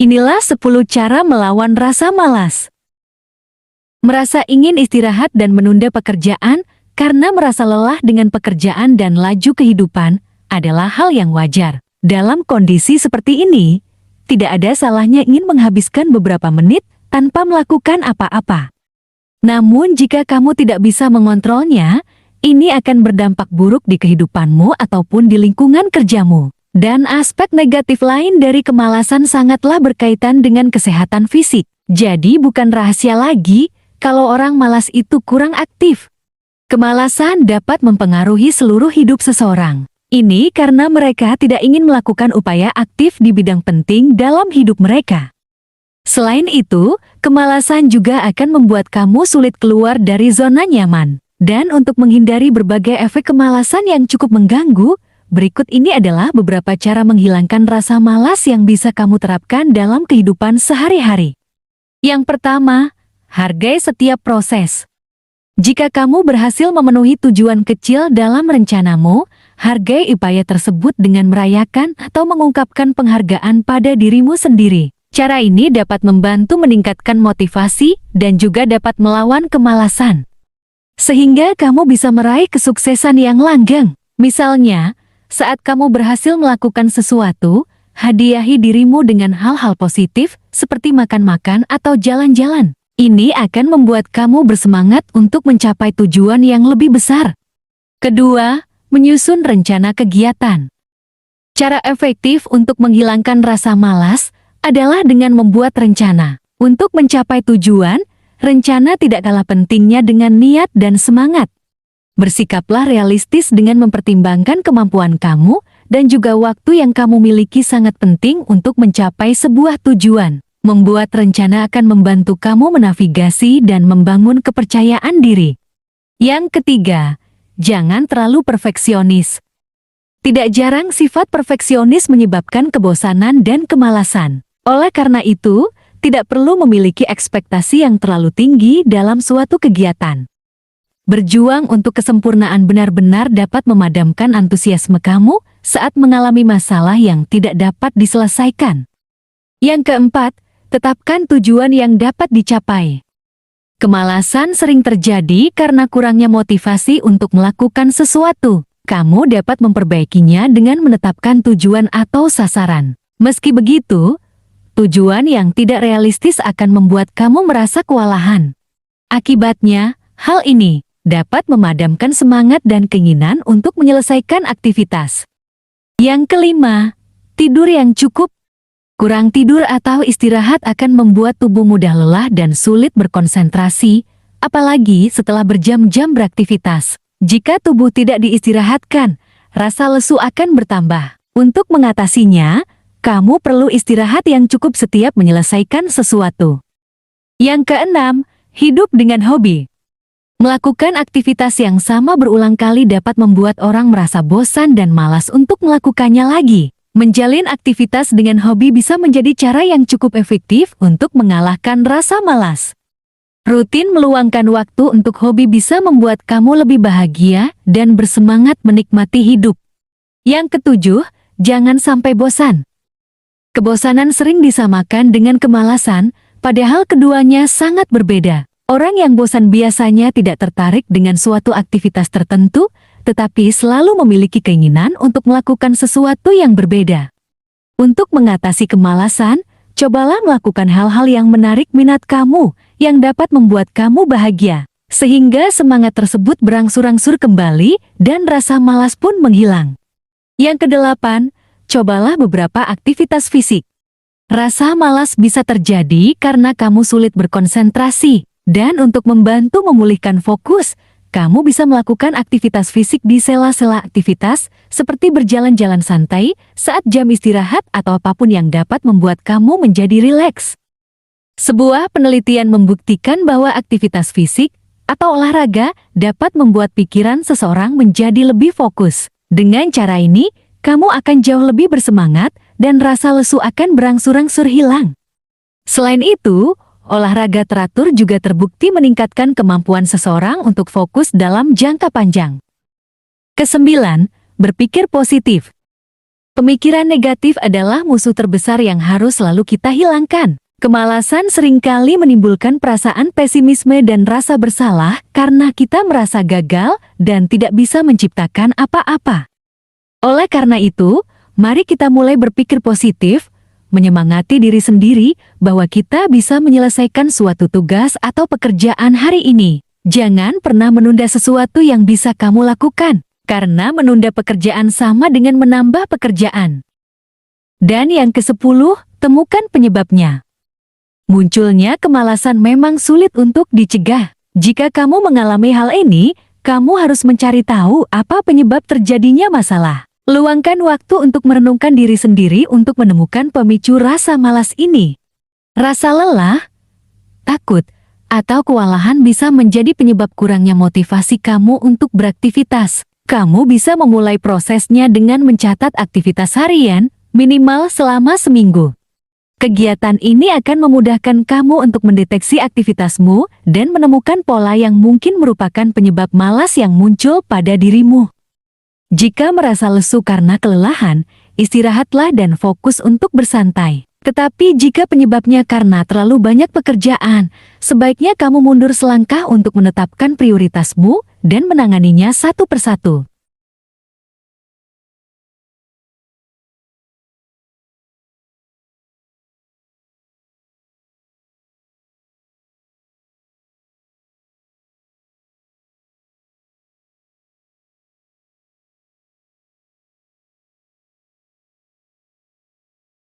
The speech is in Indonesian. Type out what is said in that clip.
Inilah 10 cara melawan rasa malas. Merasa ingin istirahat dan menunda pekerjaan karena merasa lelah dengan pekerjaan dan laju kehidupan adalah hal yang wajar. Dalam kondisi seperti ini, tidak ada salahnya ingin menghabiskan beberapa menit tanpa melakukan apa-apa. Namun jika kamu tidak bisa mengontrolnya, ini akan berdampak buruk di kehidupanmu ataupun di lingkungan kerjamu. Dan aspek negatif lain dari kemalasan sangatlah berkaitan dengan kesehatan fisik. Jadi bukan rahasia lagi kalau orang malas itu kurang aktif. Kemalasan dapat mempengaruhi seluruh hidup seseorang. Ini karena mereka tidak ingin melakukan upaya aktif di bidang penting dalam hidup mereka. Selain itu, kemalasan juga akan membuat kamu sulit keluar dari zona nyaman. Dan untuk menghindari berbagai efek kemalasan yang cukup mengganggu, berikut ini adalah beberapa cara menghilangkan rasa malas yang bisa kamu terapkan dalam kehidupan sehari-hari. Yang pertama, hargai setiap proses. Jika kamu berhasil memenuhi tujuan kecil dalam rencanamu, hargai upaya tersebut dengan merayakan atau mengungkapkan penghargaan pada dirimu sendiri. Cara ini dapat membantu meningkatkan motivasi dan juga dapat melawan kemalasan. Sehingga kamu bisa meraih kesuksesan yang langgeng. Misalnya, saat kamu berhasil melakukan sesuatu, hadiahi dirimu dengan hal-hal positif seperti makan-makan atau jalan-jalan. Ini akan membuat kamu bersemangat untuk mencapai tujuan yang lebih besar. Kedua, menyusun rencana kegiatan. Cara efektif untuk menghilangkan rasa malas adalah dengan membuat rencana. Untuk mencapai tujuan, rencana tidak kalah pentingnya dengan niat dan semangat. Bersikaplah realistis dengan mempertimbangkan kemampuan kamu dan juga waktu yang kamu miliki sangat penting untuk mencapai sebuah tujuan. Membuat rencana akan membantu kamu menavigasi dan membangun kepercayaan diri. Yang ketiga, jangan terlalu perfeksionis. Tidak jarang sifat perfeksionis menyebabkan kebosanan dan kemalasan. Oleh karena itu, tidak perlu memiliki ekspektasi yang terlalu tinggi dalam suatu kegiatan. Berjuang untuk kesempurnaan benar-benar dapat memadamkan antusiasme kamu saat mengalami masalah yang tidak dapat diselesaikan. Yang keempat, tetapkan tujuan yang dapat dicapai. Kemalasan sering terjadi karena kurangnya motivasi untuk melakukan sesuatu. Kamu dapat memperbaikinya dengan menetapkan tujuan atau sasaran. Meski begitu, tujuan yang tidak realistis akan membuat kamu merasa kewalahan. Akibatnya, hal ini dapat memadamkan semangat dan keinginan untuk menyelesaikan aktivitas. Yang kelima, tidur yang cukup. Kurang tidur atau istirahat akan membuat tubuh mudah lelah dan sulit berkonsentrasi, apalagi setelah berjam-jam beraktivitas. Jika tubuh tidak diistirahatkan, rasa lesu akan bertambah. Untuk mengatasinya, kamu perlu istirahat yang cukup setiap menyelesaikan sesuatu. Yang keenam, hidup dengan hobi. Melakukan aktivitas yang sama berulang kali dapat membuat orang merasa bosan dan malas untuk melakukannya lagi. Menjalin aktivitas dengan hobi bisa menjadi cara yang cukup efektif untuk mengalahkan rasa malas. Rutin meluangkan waktu untuk hobi bisa membuat kamu lebih bahagia dan bersemangat menikmati hidup. Yang ketujuh, jangan sampai bosan. Kebosanan sering disamakan dengan kemalasan, padahal keduanya sangat berbeda. Orang yang bosan biasanya tidak tertarik dengan suatu aktivitas tertentu, tetapi selalu memiliki keinginan untuk melakukan sesuatu yang berbeda. Untuk mengatasi kemalasan, cobalah melakukan hal-hal yang menarik minat kamu, yang dapat membuat kamu bahagia, sehingga semangat tersebut berangsur-angsur kembali dan rasa malas pun menghilang. Yang kedelapan, cobalah beberapa aktivitas fisik. Rasa malas bisa terjadi karena kamu sulit berkonsentrasi. Dan untuk membantu memulihkan fokus, kamu bisa melakukan aktivitas fisik di sela-sela aktivitas seperti berjalan-jalan santai saat jam istirahat atau apapun yang dapat membuat kamu menjadi rileks. Sebuah penelitian membuktikan bahwa aktivitas fisik atau olahraga dapat membuat pikiran seseorang menjadi lebih fokus. Dengan cara ini, kamu akan jauh lebih bersemangat dan rasa lesu akan berangsur-angsur hilang. Selain itu, olahraga teratur juga terbukti meningkatkan kemampuan seseorang untuk fokus dalam jangka panjang. Kesembilan, berpikir positif. Pemikiran negatif adalah musuh terbesar yang harus selalu kita hilangkan. Kemalasan seringkali menimbulkan perasaan pesimisme dan rasa bersalah karena kita merasa gagal dan tidak bisa menciptakan apa-apa. Oleh karena itu, mari kita mulai berpikir positif, menyemangati diri sendiri bahwa kita bisa menyelesaikan suatu tugas atau pekerjaan hari ini. Jangan pernah menunda sesuatu yang bisa kamu lakukan, karena menunda pekerjaan sama dengan menambah pekerjaan. Dan yang ke-10, temukan penyebabnya. Munculnya kemalasan memang sulit untuk dicegah. Jika kamu mengalami hal ini, kamu harus mencari tahu apa penyebab terjadinya masalah. Luangkan waktu untuk merenungkan diri sendiri untuk menemukan pemicu rasa malas ini. Rasa lelah, takut, atau kewalahan bisa menjadi penyebab kurangnya motivasi kamu untuk beraktivitas. Kamu bisa memulai prosesnya dengan mencatat aktivitas harian, minimal selama seminggu. Kegiatan ini akan memudahkan kamu untuk mendeteksi aktivitasmu dan menemukan pola yang mungkin merupakan penyebab malas yang muncul pada dirimu. Jika merasa lesu karena kelelahan, istirahatlah dan fokus untuk bersantai. Tetapi jika penyebabnya karena terlalu banyak pekerjaan, sebaiknya kamu mundur selangkah untuk menetapkan prioritasmu dan menanganinya satu persatu.